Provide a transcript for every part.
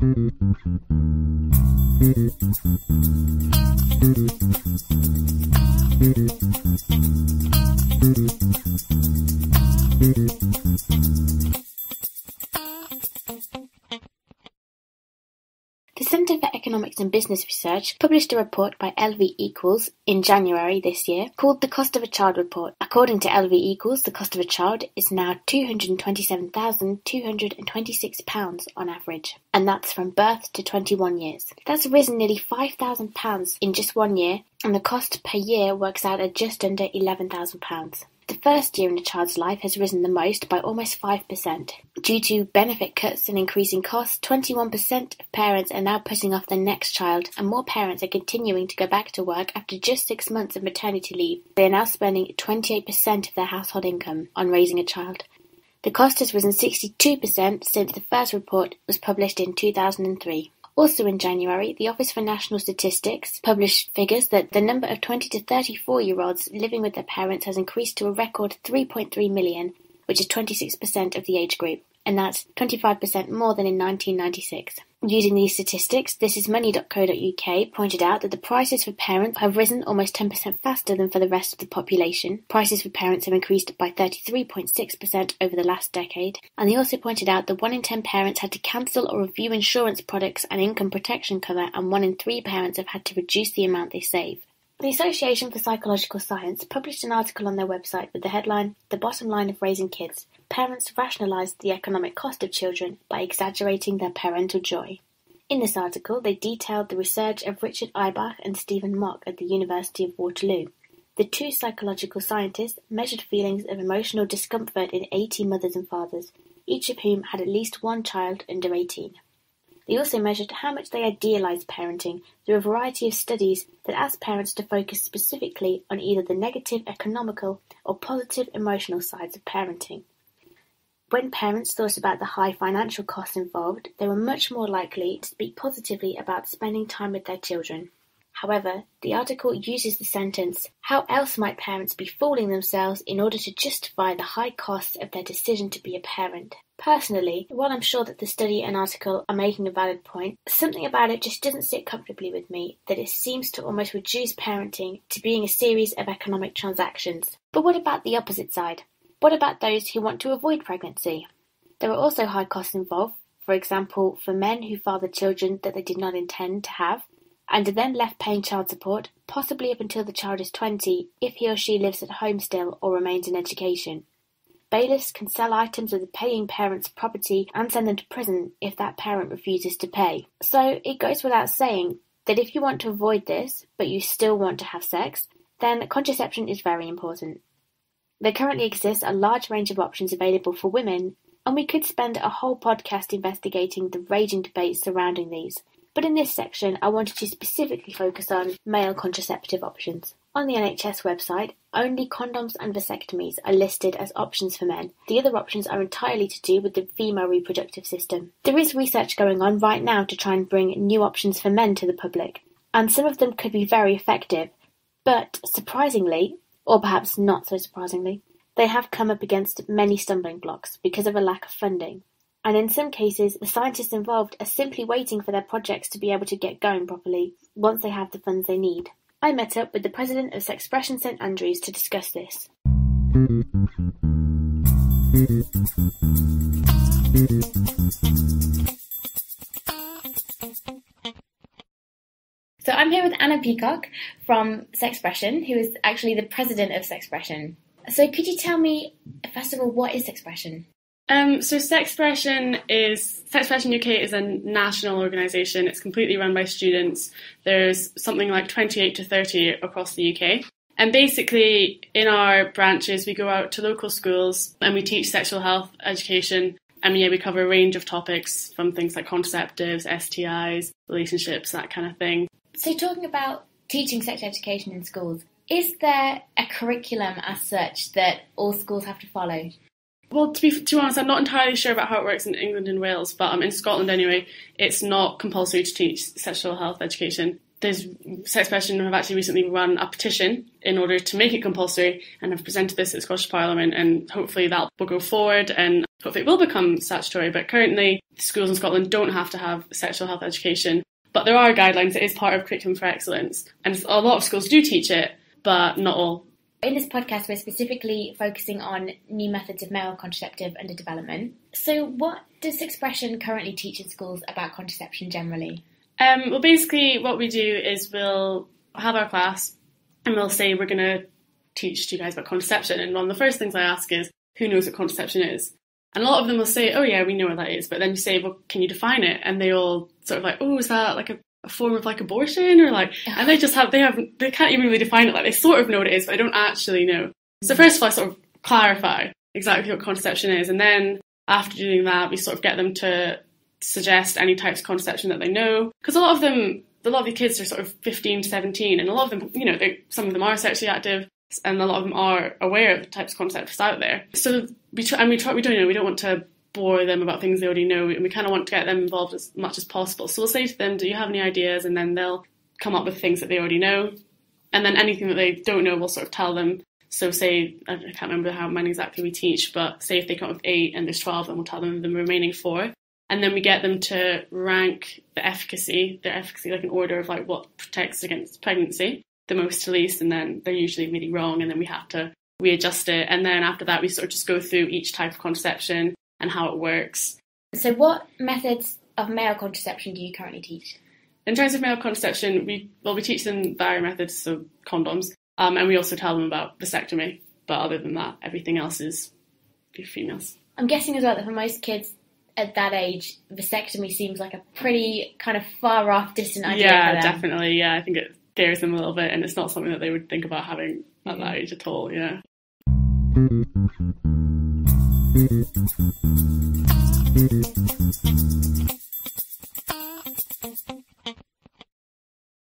The Centre for Economics and Business Research published a report by LV Equals in January this year called the Cost of a Child Report. According to LV Equals, the cost of a child is now £227,226 on average, and that's from birth to 21 years. That's risen nearly £5,000 in just 1 year, and the cost per year works out at just under £11,000. The first year in a child's life has risen the most by almost 5%. Due to benefit cuts and increasing costs, 21% of parents are now putting off their next child, and more parents are continuing to go back to work after just 6 months of maternity leave. They are now spending 28% of their household income on raising a child. The cost has risen 62% since the first report was published in 2003. Also in January, the Office for National Statistics published figures that the number of 20 to 34-year-olds living with their parents has increased to a record 3.3 million, which is 26% of the age group, and that's 25% more than in 1996. Using these statistics, thisismoney.co.uk pointed out that the prices for parents have risen almost 10% faster than for the rest of the population. Prices for parents have increased by 33.6% over the last decade, and they also pointed out that 1 in 10 parents had to cancel or review insurance products and income protection cover, and 1 in 3 parents have had to reduce the amount they save. The Association for Psychological Science published an article on their website with the headline, "The Bottom Line of Raising Kids. Parents rationalised the economic cost of children by exaggerating their parental joy." In this article, they detailed the research of Richard Eibach and Stephen Mock at the University of Waterloo. The two psychological scientists measured feelings of emotional discomfort in 80 mothers and fathers, each of whom had at least one child under 18. They also measured how much they idealised parenting through a variety of studies that asked parents to focus specifically on either the negative economical or positive emotional sides of parenting. When parents thought about the high financial costs involved, they were much more likely to speak positively about spending time with their children. However, the article uses the sentence, "How else might parents be fooling themselves in order to justify the high costs of their decision to be a parent?" Personally, while I'm sure that the study and article are making a valid point, something about it just doesn't sit comfortably with me, that it seems to almost reduce parenting to being a series of economic transactions. But what about the opposite side? What about those who want to avoid pregnancy? There are also high costs involved, for example, for men who father children that they did not intend to have, and are then left paying child support, possibly up until the child is 20, if he or she lives at home still or remains in education. Bailiffs can sell items of the paying parent's property and send them to prison if that parent refuses to pay. So it goes without saying that if you want to avoid this, but you still want to have sex, then contraception is very important. There currently exists a large range of options available for women, and we could spend a whole podcast investigating the raging debates surrounding these. But in this section, I wanted to specifically focus on male contraceptive options. On the NHS website, only condoms and vasectomies are listed as options for men. The other options are entirely to do with the female reproductive system. There is research going on right now to try and bring new options for men to the public, and some of them could be very effective. But surprisingly, or perhaps not so surprisingly, they have come up against many stumbling blocks because of a lack of funding. And in some cases, the scientists involved are simply waiting for their projects to be able to get going properly once they have the funds they need. I met up with the president of Sexpression St Andrews to discuss this. So I'm here with Anna Peacock from Sexpression, who is actually the president of Sexpression. So could you tell me, first of all, what is Sexpression? So Sexpression UK is a national organisation. It's completely run by students. There's something like 28 to 30 across the UK. And basically, in our branches, we go out to local schools and we teach sexual health education. And we cover a range of topics from things like contraceptives, STIs, relationships, that kind of thing. So talking about teaching sex education in schools, is there a curriculum as such that all schools have to follow? Well, to be honest, I'm not entirely sure about how it works in England and Wales, but in Scotland anyway, it's not compulsory to teach sexual health education. Sexpression have actually recently run a petition in order to make it compulsory and have presented this at Scottish Parliament, and hopefully that will go forward and hopefully it will become statutory. But currently schools in Scotland don't have to have sexual health education, but there are guidelines. It is part of Curriculum for Excellence, and a lot of schools do teach it, but not all. In this podcast, we're specifically focusing on new methods of male contraceptive under development. So what does Sexpression currently teach in schools about contraception generally? Well, basically what we do is we'll have our class and we'll say we're going to teach you guys about contraception. And one of the first things I ask is, who knows what contraception is? And a lot of them will say, oh yeah, we know what that is. But then you say, well, can you define it? And they all sort of like, oh, is that like a form of like abortion? Or like, and they can't even really define it. Like they sort of know what it is, but they don't actually know. So first of all, I sort of clarify exactly what contraception is. And then after doing that, we sort of get them to suggest any types of contraception that they know, because a lot of the kids are sort of 15 to 17, and a lot of them, some of them are sexually active, and a lot of them are aware of the types of contraceptives out there. So we don't want to bore them about things they already know, and we kind of want to get them involved as much as possible. So we'll say to them, do you have any ideas? And then they'll come up with things that they already know, and then anything that they don't know, we'll sort of tell them. So say, I can't remember how many exactly we teach, but say if they come up with 8 and there's 12, then we'll tell them the remaining 4. And then we get them to rank their efficacy like an order of like what protects against pregnancy, the most to least, and then they're usually really wrong, and then we have to readjust it. And then after that, we sort of just go through each type of contraception and how it works. So what methods of male contraception do you currently teach? In terms of male contraception, we teach them barrier methods, so condoms, and we also tell them about vasectomy. But other than that, everything else is for females. I'm guessing as well that for most kids at that age, vasectomy seems like a pretty kind of far off, distant idea for them. Yeah, definitely. Yeah, I think it scares them a little bit, and it's not something that they would think about having at that age at all. Yeah.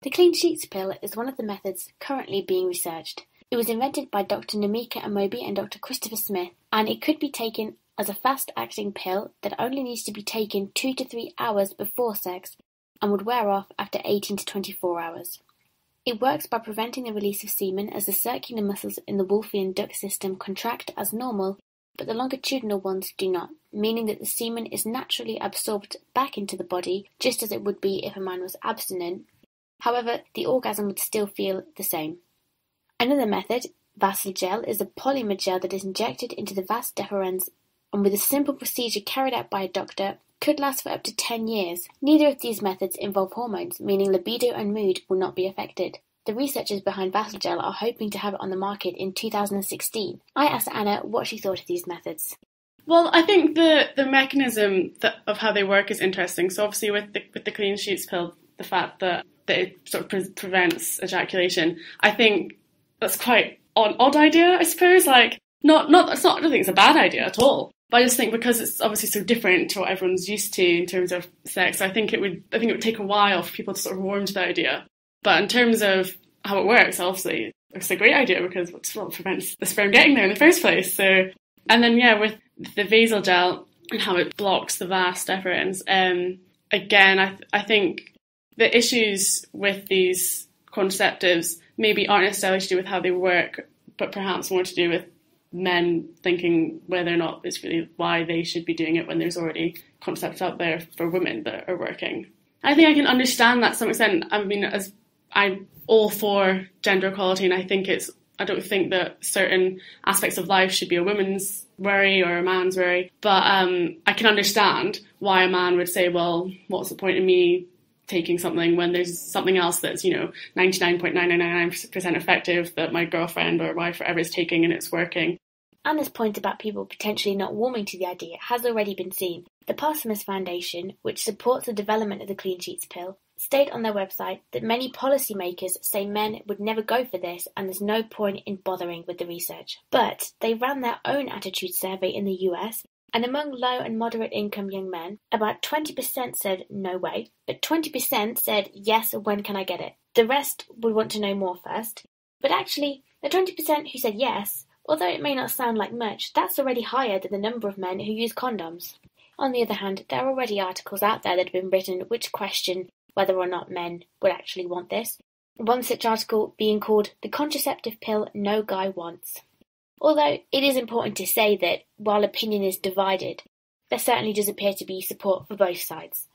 The clean sheets pill is one of the methods currently being researched. It was invented by Dr. Namika Amobi and Dr. Christopher Smith, and it could be taken as a fast-acting pill that only needs to be taken 2 to 3 hours before sex and would wear off after 18 to 24 hours. It works by preventing the release of semen as the circular muscles in the Wolffian duct system contract as normal, but the longitudinal ones do not, meaning that the semen is naturally absorbed back into the body just as it would be if a man was abstinent. However, the orgasm would still feel the same. Another method, Vasogel, is a polymer gel that is injected into the vas deferens and with a simple procedure carried out by a doctor, could last for up to 10 years. Neither of these methods involve hormones, meaning libido and mood will not be affected. The researchers behind Vasogel are hoping to have it on the market in 2016. I asked Anna what she thought of these methods. Well, I think the mechanism of how they work is interesting. So obviously with the clean sheets pill, the fact that it sort of prevents ejaculation, I think that's quite an odd idea, I suppose. Like, I don't think it's a bad idea at all. But I just think because it's obviously so different to what everyone's used to in terms of sex, I think it would take a while for people to sort of warm to the idea. But in terms of how it works, obviously, it's a great idea because it prevents the sperm getting there in the first place. So, and then with the vasal gel and how it blocks the vas deferens, again, I think the issues with these contraceptives maybe aren't necessarily to do with how they work, but perhaps more to do with men thinking whether or not it's really why they should be doing it when there's already concepts out there for women that are working. I think I can understand that to some extent. I mean, as I'm all for gender equality, and I don't think that certain aspects of life should be a woman's worry or a man's worry, but I can understand why a man would say, well, what's the point in me taking something when there's something else that's 99.9999% effective that my girlfriend or wife or whatever is taking and it's working. Anna's point about people potentially not warming to the idea has already been seen. The Posthumous Foundation, which supports the development of the clean sheets pill, state on their website that many policymakers say men would never go for this and there's no point in bothering with the research. But they ran their own attitude survey in the US, and among low and moderate income young men, about 20% said no way, but 20% said yes, when can I get it? The rest would want to know more first. But actually, the 20% who said yes, although it may not sound like much, that's already higher than the number of men who use condoms. On the other hand, there are already articles out there that have been written which question whether or not men would actually want this. One such article being called "The Contraceptive Pill No Guy Wants." Although it is important to say that while opinion is divided, there certainly does appear to be support for both sides.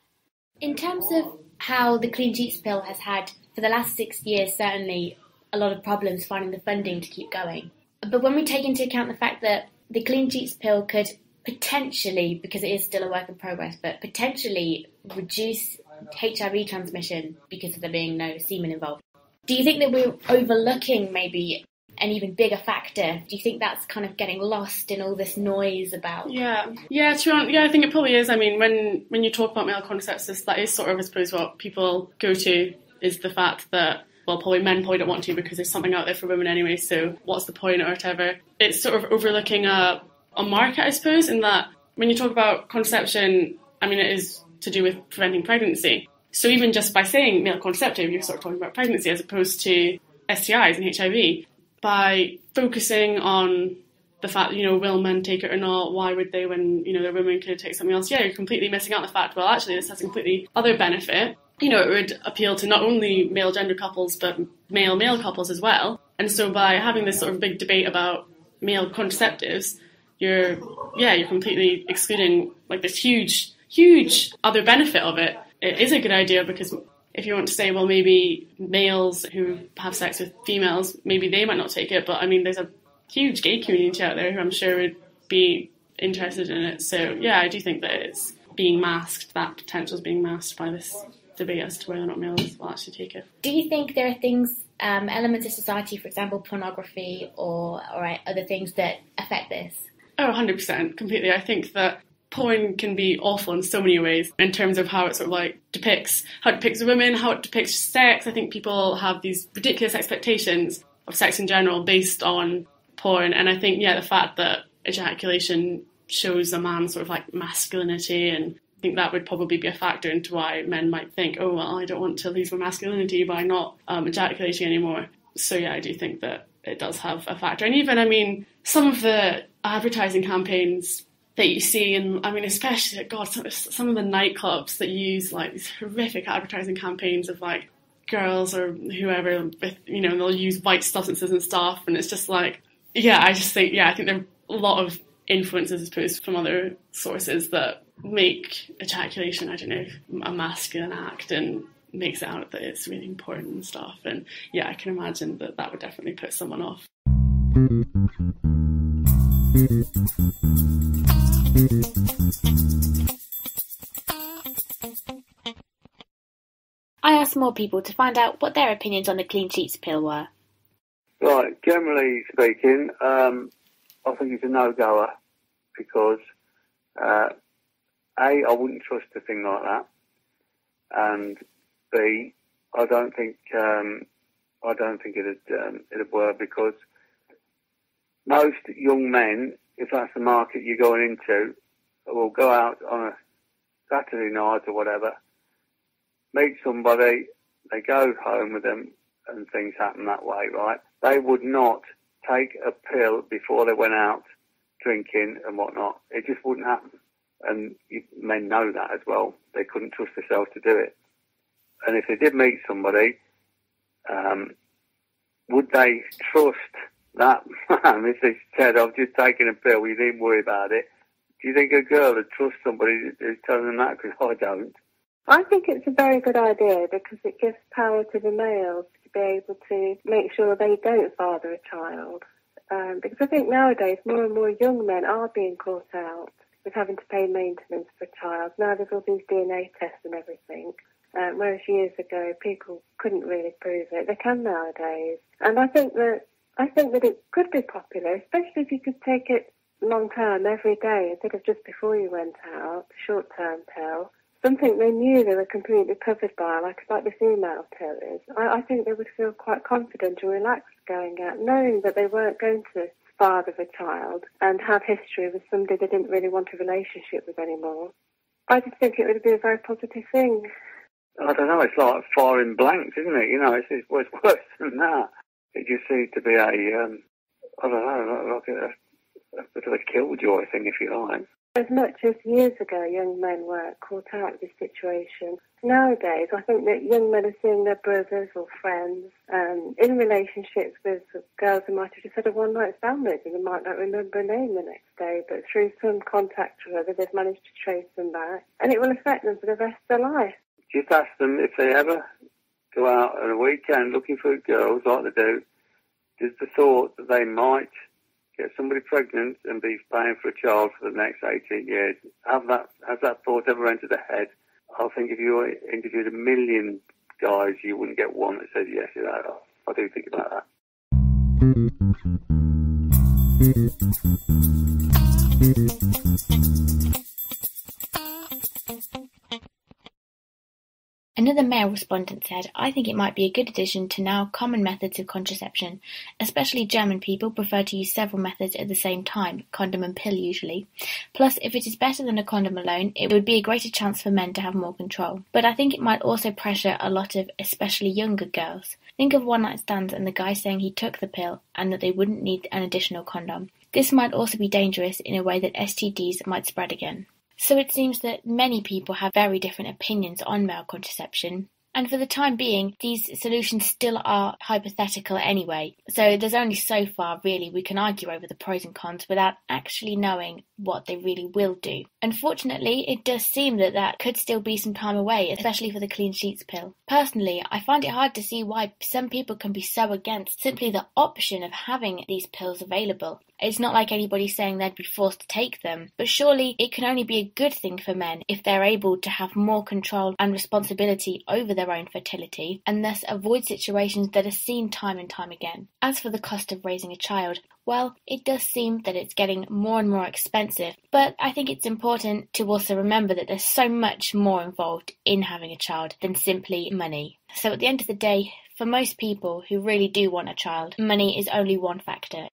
In terms of how the Clean Sheets pill has had, for the last 6 years, certainly a lot of problems finding the funding to keep going. But when we take into account the fact that the Clean Sheets pill could potentially, because it is still a work in progress, but potentially reduce HIV transmission because of there being no semen involved, do you think that we're overlooking maybe an even bigger factor? Do you think that's kind of getting lost in all this noise about... Yeah, I think it probably is. I mean, when you talk about male contraceptives, that is sort of, I suppose, what people go to, is the fact that, well, probably men probably don't want to because there's something out there for women anyway, so what's the point or whatever. It's sort of overlooking a market, I suppose, in that when you talk about contraception, I mean, it is to do with preventing pregnancy. So even just by saying male contraceptive, you're sort of talking about pregnancy as opposed to STIs and HIV. By focusing on the fact, will men take it or not? Why would they when, their women could take something else? Yeah, you're completely missing out on the fact, well, actually, this has a completely other benefit. It would appeal to not only male gender couples, but male couples as well. And so by having this sort of big debate about male contraceptives, you're completely excluding like this huge other benefit of it. It is a good idea because if you want to say, well, maybe males who have sex with females, maybe they might not take it. But I mean, there's a huge gay community out there who I'm sure would be interested in it. So yeah, I do think that it's being masked, that potential is being masked by this debate as to whether or not males will actually take it. Do you think there are things, elements of society, for example, pornography or other things that affect this? Oh, 100%, completely. I think that porn can be awful in so many ways in terms of how it sort of like depicts women, how it depicts sex. I think people have these ridiculous expectations of sex in general based on porn. And I think, the fact that ejaculation shows a man's sort of like masculinity, and I think that would probably be a factor into why men might think, oh, well, I don't want to lose my masculinity by not ejaculating anymore. So yeah, I do think that it does have a factor. And even, I mean, some of the advertising campaigns that you see, and I mean, especially, God, some of the nightclubs that use like these horrific advertising campaigns of like girls or whoever with, they'll use white substances and stuff, and it's just like, I think there are a lot of influences, I suppose, from other sources that make ejaculation, I don't know, a masculine act and makes it out that it's really important and stuff. And yeah, I can imagine that would definitely put someone off. I asked more people to find out what their opinions on the Clean Sheets pill were. Right, generally speaking, I think it's a no-goer because A, I wouldn't trust a thing like that, and B, I don't think it'd work because most young men, if that's the market you're going into, will go out on a Saturday night or whatever, meet somebody, they go home with them, and things happen that way, right? They would not take a pill before they went out drinking and whatnot. It just wouldn't happen. And men know that as well. They couldn't trust themselves to do it. And if they did meet somebody, would they trust that man if they said, I've just taken a pill, you needn't worry about it? Do you think a girl would trust somebody who's telling them that? Because I don't. I think it's a very good idea because it gives power to the males to be able to make sure they don't father a child. Because I think nowadays more and more young men are being caught out with having to pay maintenance for a child. Now there's all these DNA tests and everything. Whereas years ago people couldn't really prove it. They can nowadays. And I think that it could be popular, especially if you could take it long term every day instead of just before you went out, short term pill. Something they knew they were completely covered by, like the female pill is. I think they would feel quite confident and relaxed going out, knowing that they weren't going to father a child and have history with somebody they didn't really want a relationship with anymore. I just think it would be a very positive thing. I don't know, it's like firing blanks, isn't it? It's worse than that. It just seems to be a bit of a killjoy thing, if you like. As much as years ago, young men were caught out of this situation. Nowadays, I think that young men are seeing their brothers or friends in relationships with girls who might have just had a one-night stand with, and they might not remember a name the next day, but through some contact or other, they've managed to trace them back, and it will affect them for the rest of their life. Just ask them if they ever go out on a weekend looking for girls like they do, just the thought that they might get somebody pregnant and be paying for a child for the next 18 years. Has that thought ever entered their head? I think if you interviewed 1 million guys, you wouldn't get one that said yes to that. I do think about that. Another male respondent said, "I think it might be a good addition to now common methods of contraception. Especially German people prefer to use several methods at the same time, condom and pill usually. Plus, if it is better than a condom alone, it would be a greater chance for men to have more control. But I think it might also pressure a lot of especially younger girls. Think of one-night stands and the guy saying he took the pill and that they wouldn't need an additional condom. This might also be dangerous in a way that STDs might spread again." So it seems that many people have very different opinions on male contraception, and for the time being, these solutions still are hypothetical anyway, so there's only so far really we can argue over the pros and cons without actually knowing what they really will do. Unfortunately, it does seem that that could still be some time away, especially for the clean sheets pill. Personally, I find it hard to see why some people can be so against simply the option of having these pills available. It's not like anybody's saying they'd be forced to take them, but surely it can only be a good thing for men if they're able to have more control and responsibility over their own fertility, and thus avoid situations that are seen time and time again. As for the cost of raising a child, well, it does seem that it's getting more and more expensive, but I think it's important to also remember that there's so much more involved in having a child than simply money. So at the end of the day, for most people who really do want a child, money is only one factor.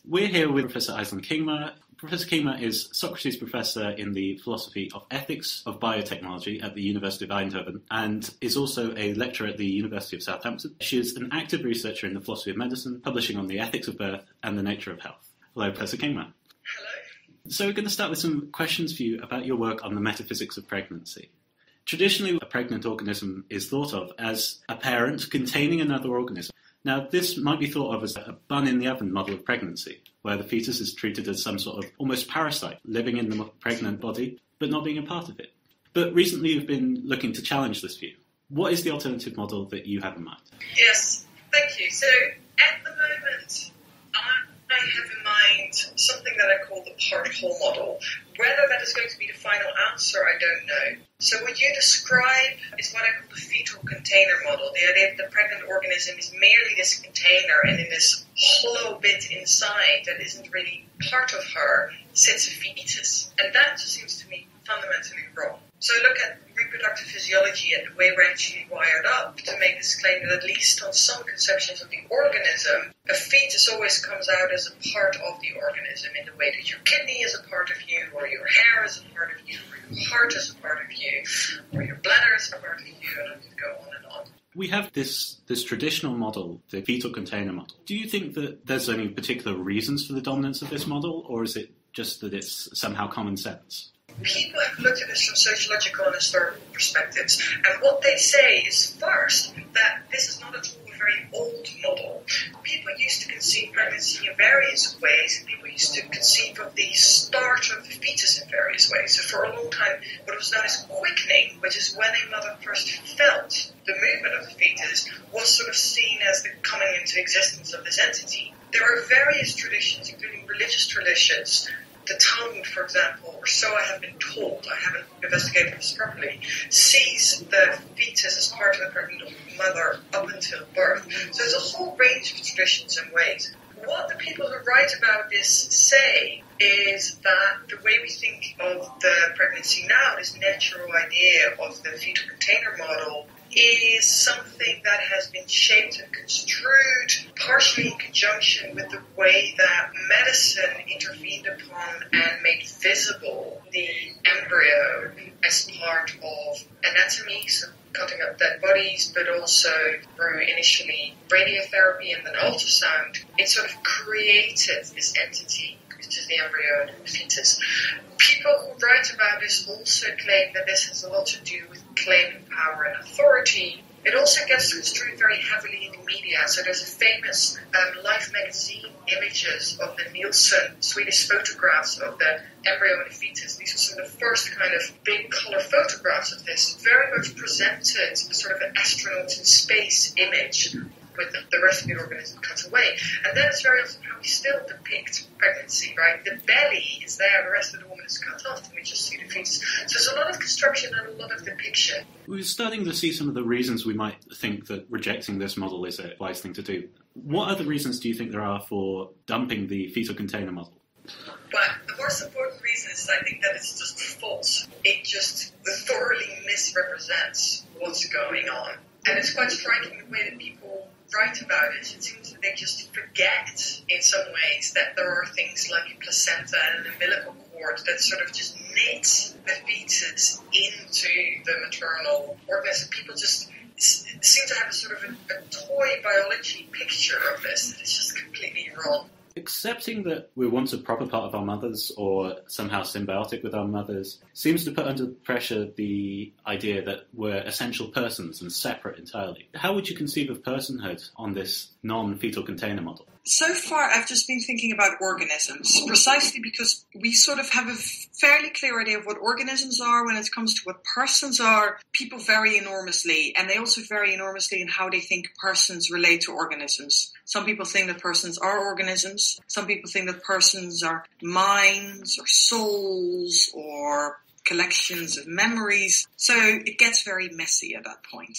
We're here with Professor Elselijn Kingma. Professor Kingma is Socrates Professor in the Philosophy of Ethics of Biotechnology at the University of Eindhoven and is also a lecturer at the University of Southampton. She is an active researcher in the philosophy of medicine, publishing on the ethics of birth and the nature of health. Hello, Professor Kingma. Hello. So we're going to start with some questions for you about your work on the metaphysics of pregnancy. Traditionally, a pregnant organism is thought of as a parent containing another organism. Now, this might be thought of as a bun-in-the-oven model of pregnancy, where the fetus is treated as some sort of almost parasite, living in the pregnant body, but not being a part of it. But recently you've been looking to challenge this view. What is the alternative model that you have in mind? Yes, thank you. So, at the moment, I have in mind something that I call the part-whole model. Whether that is going to be the final answer, I don't know. So what you describe is what I call the fetal container model. The idea that the pregnant organism is merely this container, and in this hollow bit inside that isn't really part of her sits a fetus. And that just seems to me fundamentally wrong. So I look at reproductive physiology and the way we're actually wired up to make this claim that at least on some conceptions of the organism, a fetus always comes out as a part of the organism in the way that your kidney is a part of you, or your hair is a part of you, or your heart is a part of you, or your bladder is a part of you, and I could go on and on. We have this traditional model, the fetal container model. Do you think that there's any particular reasons for the dominance of this model, or is it just that it's somehow common sense? People have looked at this from sociological and historical perspectives, and what they say is first that this is not at all a very old model. People used to conceive pregnancy in various ways, and people used to conceive of the start of the fetus in various ways. So for a long time, what was known as quickening, which is when a mother first felt the movement of the fetus, was sort of seen as the coming into existence of this entity. There are various traditions, including religious traditions. The Talmud, for example, or so I have been told, I haven't investigated this properly, sees the fetus as part of the pregnant mother up until birth. So there's a whole range of traditions and ways. What the people who write about this say is that the way we think of the pregnancy now, this natural idea of the fetal container model, is something that has been shaped and construed partially in conjunction with the way that medicine intervened upon and made visible the embryo as part of anatomy, so cutting up dead bodies, but also through initially radiotherapy and then ultrasound, it sort of created this entity, which is the embryo and the fetus. People who write about this also claim that this has a lot to do with claiming power and authority. It also gets construed very heavily in the media. So there's a famous Life magazine images of the Nielsen Swedish photographs of the embryo and the fetus. These are some of the first kind of big color photographs of this. Very much presented sort of an astronaut in space image with the rest of the organism cut away. And that is very often how we still depict pregnancy, right? The belly is there, the rest of the woman is cut off, and we just see the fetus. So there's a lot of construction and a lot of depiction. We're starting to see some of the reasons we might think that rejecting this model is a wise thing to do. What other reasons do you think there are for dumping the fetal container model? But the most important reason is I think that it's just false. It just thoroughly misrepresents what's going on. And it's quite striking the way that people write about it. It seems that they just forget in some ways that there are things like a placenta and an umbilical cord that sort of just knit the fetus into the maternal organism. People just seem to have a sort of a toy biology picture of this that is just completely wrong. Accepting that we're once a proper part of our mothers or somehow symbiotic with our mothers seems to put under pressure the idea that we're essential persons and separate entirely. How would you conceive of personhood on this non-fetal container model? So far, I've just been thinking about organisms, precisely because we sort of have a fairly clear idea of what organisms are. When it comes to what persons are, people vary enormously, and they also vary enormously in how they think persons relate to organisms. Some people think that persons are organisms. Some people think that persons are minds or souls or collections of memories. So it gets very messy at that point.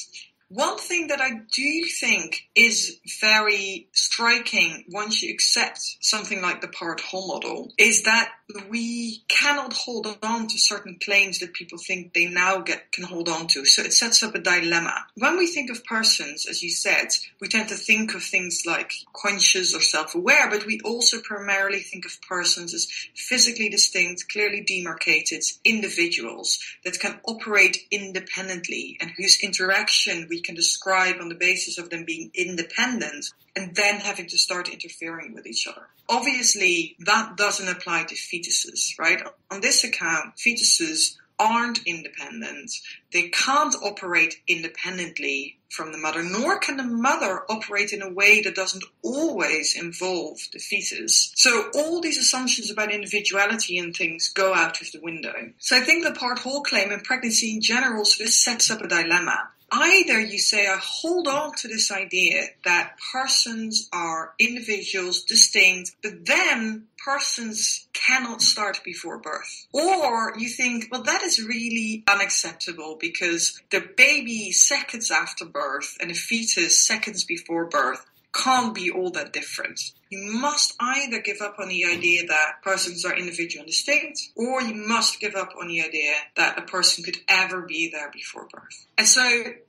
One thing that I do think is very striking once you accept something like the part-whole model is that we cannot hold on to certain claims that people think they now can hold on to. So it sets up a dilemma. When we think of persons, as you said, we tend to think of things like conscious or self-aware, but we also primarily think of persons as physically distinct, clearly demarcated individuals that can operate independently and whose interaction we can describe on the basis of them being independent and then having to start interfering with each other. Obviously, that doesn't apply to fetuses, right? On this account, fetuses aren't independent. They can't operate independently from the mother, nor can the mother operate in a way that doesn't always involve the fetus. So all these assumptions about individuality and things go out of the window. So I think the part-whole claim and pregnancy in general sort of sets up a dilemma. Either you say, I hold on to this idea that persons are individuals, distinct, but then persons cannot start before birth. Or you think, well, that is really unacceptable because the baby seconds after birth and the fetus seconds before birth can't be all that different. You must either give up on the idea that persons are individual and distinct, or you must give up on the idea that a person could ever be there before birth. And so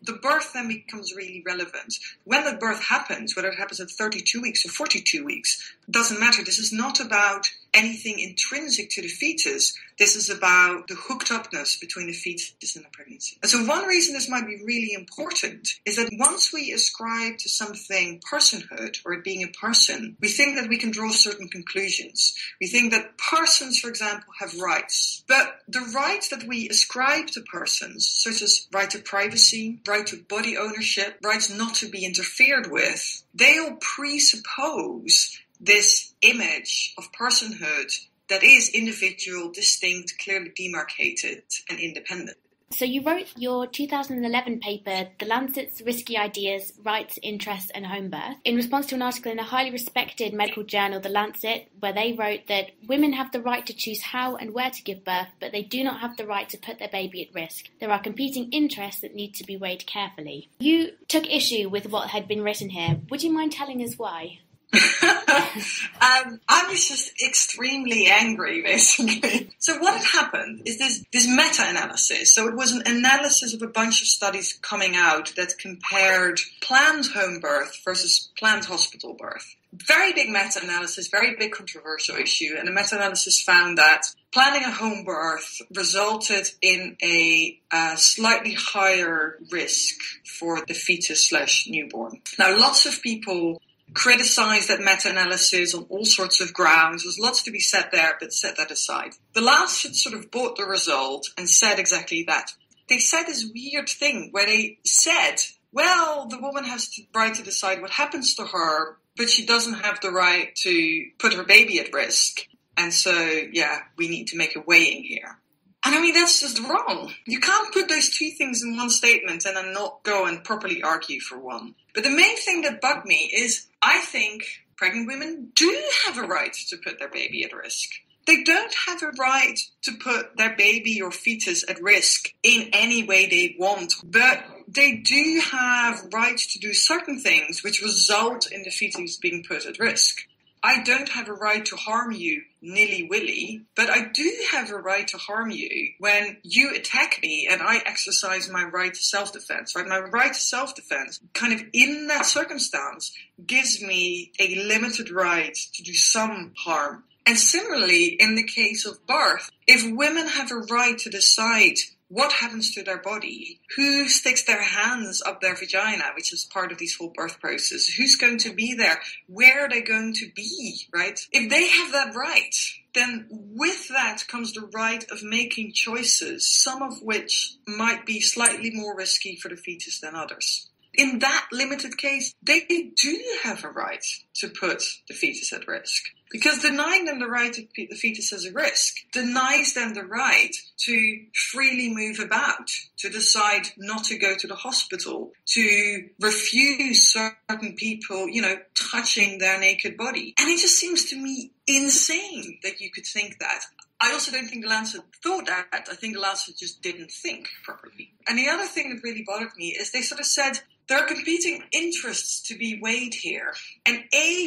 the birth then becomes really relevant. When the birth happens, whether it happens at 32 weeks or 42 weeks, doesn't matter. This is not about anything intrinsic to the fetus. This is about the hooked upness between the fetus and the pregnancy. And so one reason this might be really important is that once we ascribe to something personhood or it being a person, we think that we can draw certain conclusions. We think that persons, for example, have rights. But the rights that we ascribe to persons, such as right to privacy, right to body ownership, rights not to be interfered with, they all presuppose this image of personhood that is individual, distinct, clearly demarcated, and independent. So you wrote your 2011 paper, The Lancet's Risky Ideas, Rights, Interests and Home Birth, in response to an article in a highly respected medical journal, The Lancet, where they wrote that women have the right to choose how and where to give birth, but they do not have the right to put their baby at risk. There are competing interests that need to be weighed carefully. You took issue with what had been written here. Would you mind telling us why? I was just extremely angry, basically. So what had happened is this meta-analysis. So it was an analysis of a bunch of studies coming out that compared planned home birth versus planned hospital birth. Very big meta-analysis, very big controversial issue. And the meta-analysis found that planning a home birth resulted in a slightly higher risk for the fetus/newborn. Now, lots of people criticized that meta-analysis on all sorts of grounds. There's lots to be said there, but set that aside. The Lancet sort of bought the result and said exactly that. They said this weird thing where they said, well, the woman has the right to decide what happens to her, but she doesn't have the right to put her baby at risk. And so, yeah, we need to make a weighing here. And I mean, that's just wrong. You can't put those two things in one statement and then not go and properly argue for one. But the main thing that bugged me is I think pregnant women do have a right to put their baby at risk. They don't have a right to put their baby or fetus at risk in any way they want, but they do have rights to do certain things which result in the fetus being put at risk. I don't have a right to harm you nilly-willy, but I do have a right to harm you when you attack me and I exercise my right to self-defense, right? My right to self-defense kind of in that circumstance gives me a limited right to do some harm. And similarly, in the case of birth, if women have a right to decide what happens to their body, who sticks their hands up their vagina, which is part of this whole birth process, who's going to be there, where are they going to be, right? If they have that right, then with that comes the right of making choices, some of which might be slightly more risky for the fetus than others. In that limited case, they do have a right to put the fetus at risk. Because denying them the right to put the fetus as a risk denies them the right to freely move about, to decide not to go to the hospital, to refuse certain people, touching their naked body. And it just seems to me insane that you could think that. I also don't think the Lancet thought that. I think the Lancet just didn't think properly. And the other thing that really bothered me is they sort of said, there are competing interests to be weighed here. And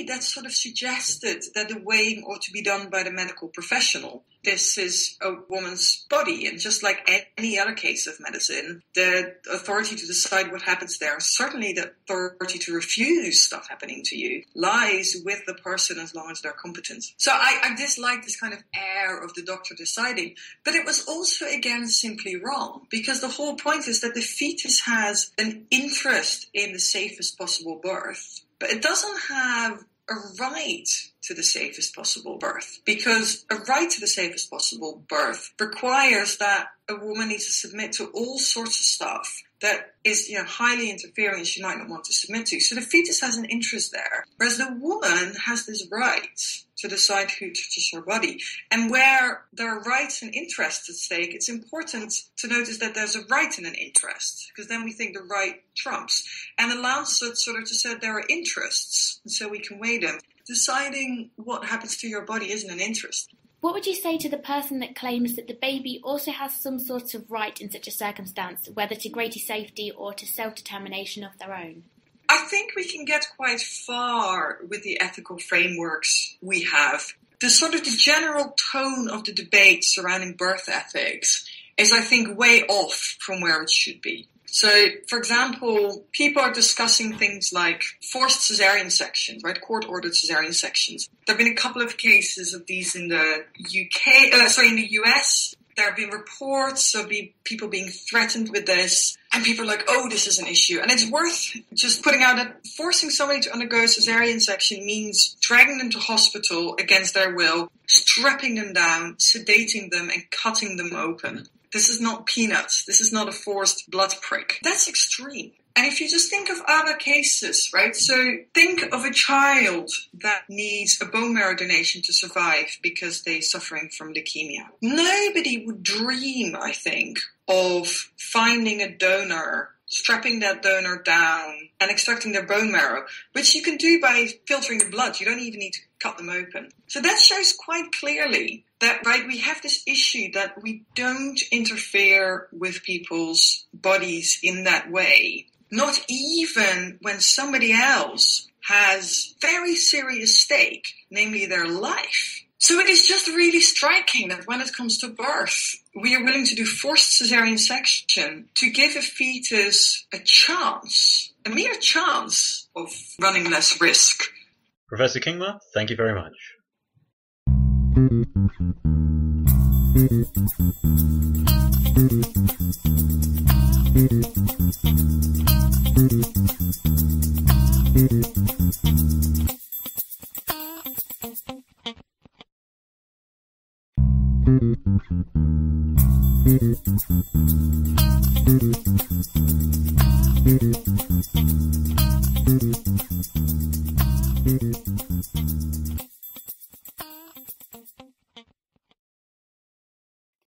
that sort of suggested that the weighing ought to be done by the medical professional. This is a woman's body, and just like any other case of medicine, the authority to decide what happens there, certainly the authority to refuse stuff happening to you, lies with the person as long as they're competent. So I dislike this kind of air of the doctor deciding, but it was also, again, simply wrong, because the whole point is that the fetus has an interest in the safest possible birth, but it doesn't have a right to the safest possible birth, because a right to the safest possible birth requires that a woman needs to submit to all sorts of stuff that is, highly interfering and she might not want to submit to. So the fetus has an interest there, whereas the woman has this right to decide who touches her body. And where there are rights and interests at stake, it's important to notice that there's a right and an interest, because then we think the right trumps. And the Lancet sort of just said there are interests, and so we can weigh them. Deciding what happens to your body isn't an interest. What would you say to the person that claims that the baby also has some sort of right in such a circumstance, whether to greater safety or to self-determination of their own? I think we can get quite far with the ethical frameworks we have. The general tone of the debate surrounding birth ethics is, I think, way off from where it should be. So, for example, people are discussing things like forced cesarean sections, right? Court-ordered cesarean sections. There have been a couple of cases of these in the in the US. There have been reports of people being threatened with this, and people are like, oh, this is an issue. And it's worth just putting out that forcing somebody to undergo a cesarean section means dragging them to hospital against their will, strapping them down, sedating them, and cutting them open. This is not peanuts. This is not a forced blood prick. That's extreme. And if you just think of other cases, right? So think of a child that needs a bone marrow donation to survive because they're suffering from leukemia. Nobody would dream, I think, of finding a donor, strapping that donor down and extracting their bone marrow, which you can do by filtering the blood. You don't even need to cut them open. So that shows quite clearly that, right, we have this issue that we don't interfere with people's bodies in that way. Not even when somebody else has very serious stake, namely their life. So it is just really striking that when it comes to birth, we are willing to do forced cesarean section to give a fetus a chance, a mere chance of running less risk. Professor Kingma, thank you very much.